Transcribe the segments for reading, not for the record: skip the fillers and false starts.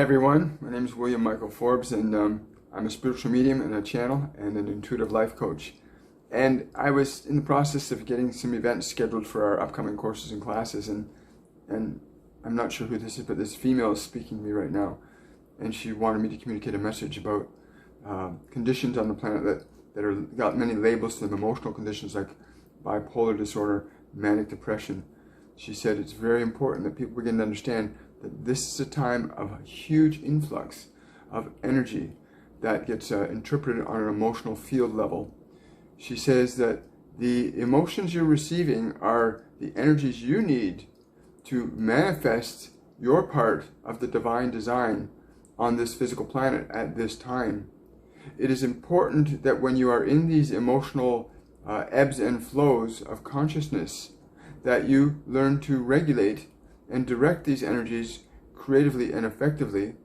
everyone, my name is William Michael Forbes, and I'm a spiritual medium and a channel and an intuitive life coach. And I was in the process of getting some events scheduled for our upcoming courses and classes, and I'm not sure who this is, but this female is speaking to me right now, and she wanted me to communicate a message about conditions on the planet that are got many labels to them, emotional conditions like bipolar disorder, manic depression. She said it's very important that people begin to understand that this is a time of a huge influx of energy that gets interpreted on an emotional field level. She says that the emotions you're receiving are the energies you need to manifest your part of the divine design on this physical planet at this time. It is important that when you are in these emotional ebbs and flows of consciousness, that you learn to regulate and direct these energies creatively and effectively,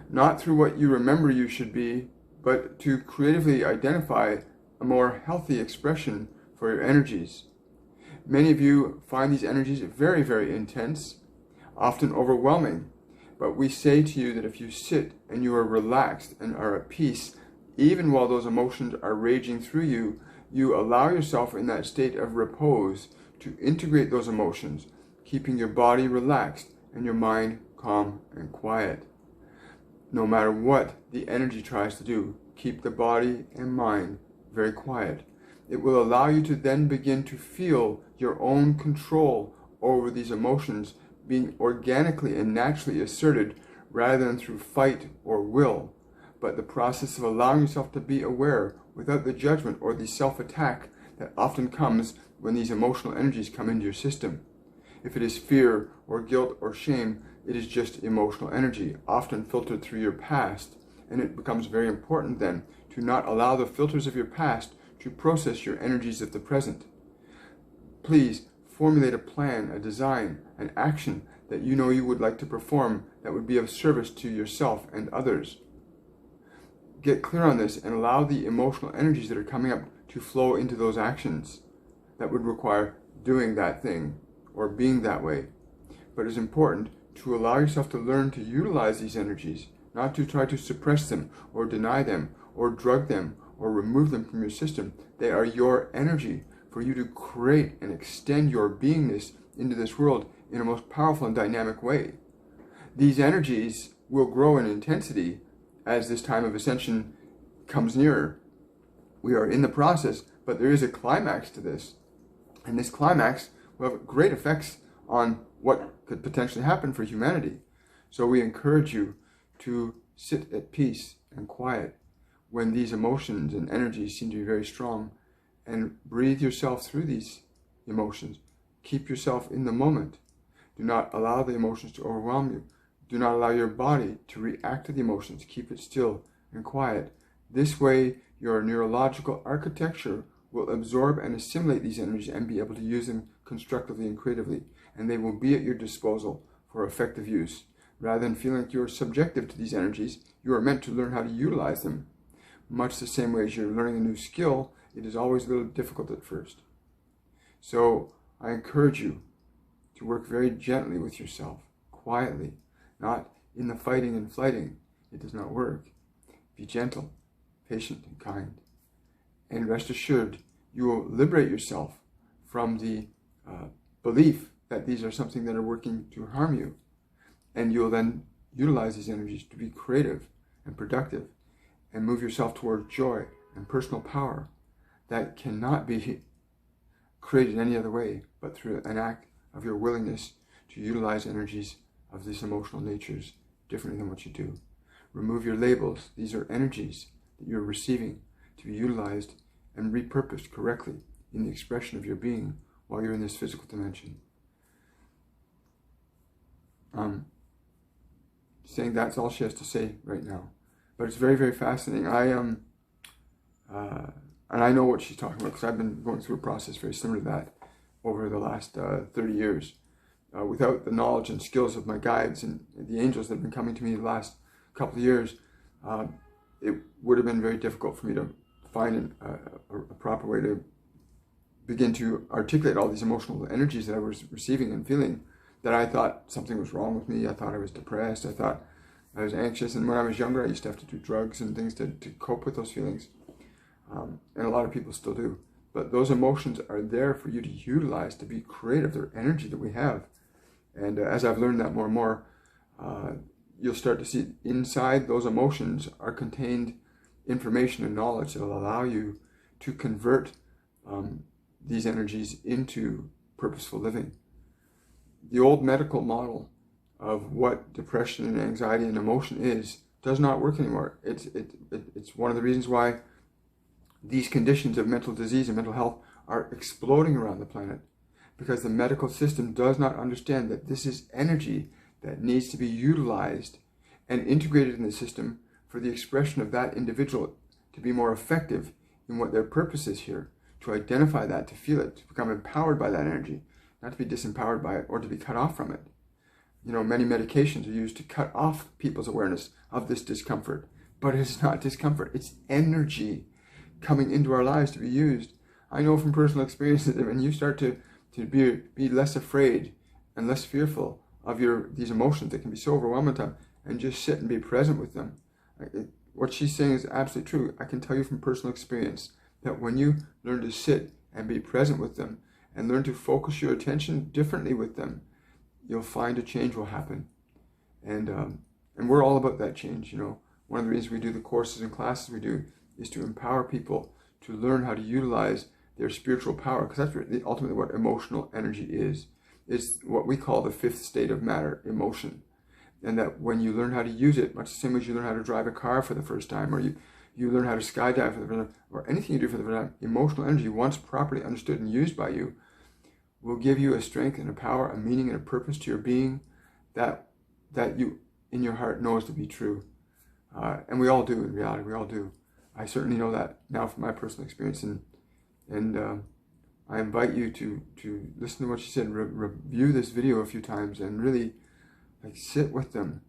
not through what you remember you should be, but to creatively identify a more healthy expression for your energies. Many of you find these energies very, very intense, often overwhelming, but we say to you that if you sit and you are relaxed and are at peace, even while those emotions are raging through you, you allow yourself in that state of repose to integrate those emotions, keeping your body relaxed and your mind calm and quiet. No matter what the energy tries to do, keep the body and mind very quiet. It will allow you to then begin to feel your own control over these emotions being organically and naturally asserted rather than through fight or will, but the process of allowing yourself to be aware without the judgment or the self-attack that often comes when these emotional energies come into your system. If it is fear or guilt or shame, it is just emotional energy, often filtered through your past, and it becomes very important then to not allow the filters of your past to process your energies of the present. Please formulate a plan, a design, an action that you know you would like to perform that would be of service to yourself and others. Get clear on this and allow the emotional energies that are coming up to flow into those actions that would require doing that thing or being that way. But it's important to allow yourself to learn to utilize these energies, not to try to suppress them or deny them or drug them or remove them from your system. They are your energy for you to create and extend your beingness into this world in a most powerful and dynamic way. These energies will grow in intensity as this time of ascension comes nearer. We are in the process, but there is a climax to this. And this climax will have great effects on what could potentially happen for humanity. So we encourage you to sit at peace and quiet when these emotions and energies seem to be very strong, and breathe yourself through these emotions. Keep yourself in the moment. Do not allow the emotions to overwhelm you. Do not allow your body to react to the emotions. Keep it still and quiet. This way, your neurological architecture will absorb and assimilate these energies and be able to use them constructively and creatively, and they will be at your disposal for effective use. Rather than feeling like you're subjective to these energies, you are meant to learn how to utilize them. Much the same way as you're learning a new skill, it is always a little difficult at first. So I encourage you to work very gently with yourself, quietly, not in the fighting and flighting. It does not work. Be gentle, patient, and kind. And rest assured, you will liberate yourself from the belief that these are something that are working to harm you. And you'll then utilize these energies to be creative and productive and move yourself toward joy and personal power that cannot be created any other way but through an act of your willingness to utilize energies of these emotional natures differently than what you do. Remove your labels. These are energies that you're receiving to be utilized and repurposed correctly in the expression of your being while you're in this physical dimension. Saying that's all she has to say right now, but it's very, very fascinating. And I know what she's talking about because I've been going through a process very similar to that over the last 30 years. Without the knowledge and skills of my guides and the angels that have been coming to me the last couple of years, it would have been very difficult for me to find a proper way to begin to articulate all these emotional energies that I was receiving and feeling, that I thought something was wrong with me. I thought I was depressed. I thought I was anxious, and when I was younger, I used to have to do drugs and things to cope with those feelings. And a lot of people still do. But those emotions are there for you to utilize, to be creative. They're energy that we have. And as I've learned that more and more, you'll start to see inside those emotions are contained information and knowledge that will allow you to convert these energies into purposeful living. The old medical model of what depression and anxiety and emotion is does not work anymore. It's one of the reasons why these conditions of mental disease and mental health are exploding around the planet, because the medical system does not understand that this is energy that needs to be utilized and integrated in the system for the expression of that individual to be more effective in what their purpose is here, to identify that, to feel it, to become empowered by that energy, not to be disempowered by it or to be cut off from it. You know, many medications are used to cut off people's awareness of this discomfort, but it's not discomfort, it's energy coming into our lives to be used. I know from personal experience that when you start to be less afraid and less fearful of these emotions that can be so overwhelming at times, and just sit and be present with them. What she's saying is absolutely true. I can tell you from personal experience that when you learn to sit and be present with them and learn to focus your attention differently with them, you'll find a change will happen. And we're all about that change. You know, one of the reasons we do the courses and classes we do is to empower people to learn how to utilize their spiritual power, because that's really ultimately what emotional energy is. It's what we call the fifth state of matter, emotion. And that when you learn how to use it, much the same as you learn how to drive a car for the first time, or you learn how to skydive for the first time, or anything you do for the first time, emotional energy, once properly understood and used by you, will give you a strength and a power, a meaning and a purpose to your being that you in your heart knows to be true. And we all do, in reality, we all do. I certainly know that now from my personal experience, and I invite you to listen to what she said, review this video a few times, and really sit with them.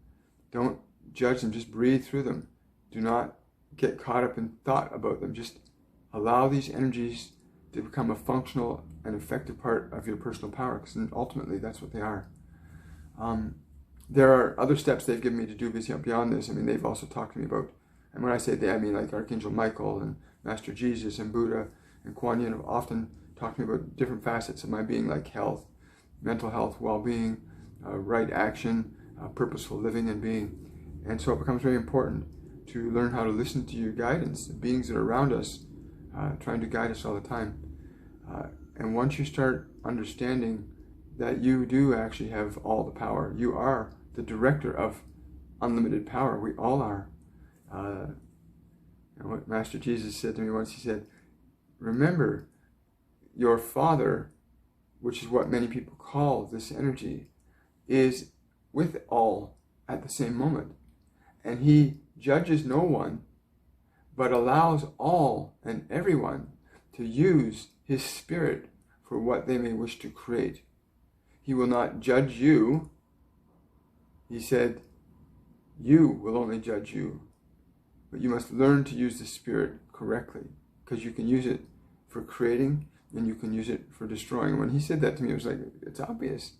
Don't judge them, just breathe through them. Do not get caught up in thought about them. Just allow these energies to become a functional and effective part of your personal power, because ultimately that's what they are. There are other steps they've given me to do beyond this. I mean, they've also talked to me about, and when I say they, I mean like Archangel Michael and Master Jesus and Buddha and Kuan Yin have often talked to me about different facets of my being, like health, mental health, well-being, right action, purposeful living and being. And so it becomes very important to learn how to listen to your guidance, the beings that are around us, trying to guide us all the time. And once you start understanding that you do actually have all the power, you are the director of unlimited power. We all are. And what Master Jesus said to me once, he said, remember, your Father, which is what many people call this energy, is with all at the same moment. And he judges no one, but allows all and everyone to use his spirit for what they may wish to create. He will not judge you. He said, you will only judge you. But you must learn to use the spirit correctly, because you can use it for creating and you can use it for destroying. When he said that to me, it was like, it's obvious.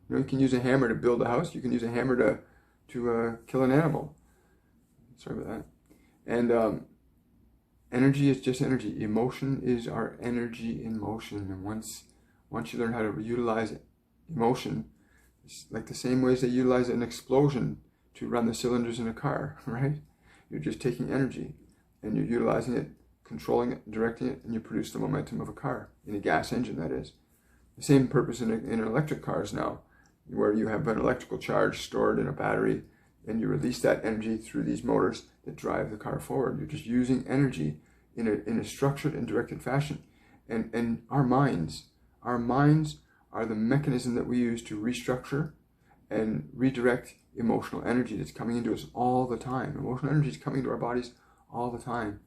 You know, you can use a hammer to build a house. You can use a hammer to kill an animal. Sorry about that. And energy is just energy. Emotion is our energy in motion. And once you learn how to utilize emotion, it's like the same ways they utilize an explosion to run the cylinders in a car, right? You're just taking energy and you're utilizing it, controlling it, directing it, and you produce the momentum of a car, in a gas engine, that is. The same purpose in electric cars now, where you have an electrical charge stored in a battery and you release that energy through these motors that drive the car forward. You're just using energy in a structured and directed fashion. And our minds are the mechanism that we use to restructure and redirect emotional energy that's coming into us all the time. Emotional energy is coming into our bodies all the time.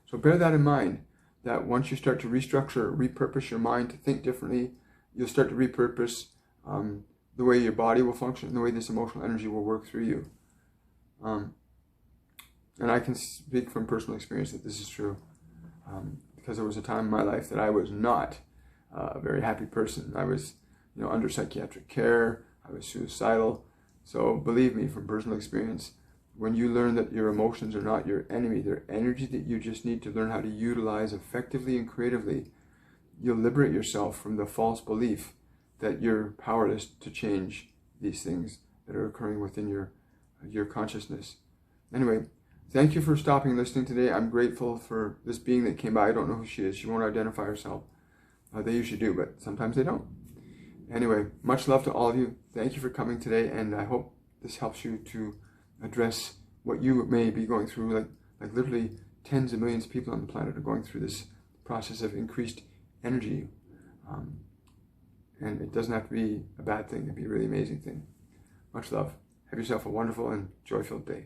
So bear that in mind, that once you start to restructure, repurpose your mind to think differently, you'll start to repurpose the way your body will function and the way this emotional energy will work through you. And I can speak from personal experience that this is true, because there was a time in my life that I was not a very happy person. I was, under psychiatric care. I was suicidal. So believe me, from personal experience, when you learn that your emotions are not your enemy, they're energy that you just need to learn how to utilize effectively and creatively, you'll liberate yourself from the false belief that you're powerless to change these things that are occurring within your consciousness. Anyway, thank you for stopping listening today. I'm grateful for this being that came by. I don't know who she is. She won't identify herself. They usually do, but sometimes they don't. Anyway, much love to all of you. Thank you for coming today, and I hope this helps you to address what you may be going through. Like literally tens of millions of people on the planet are going through this process of increased energy. And it doesn't have to be a bad thing. It can be a really amazing thing. Much love. Have yourself a wonderful and joy-filled day.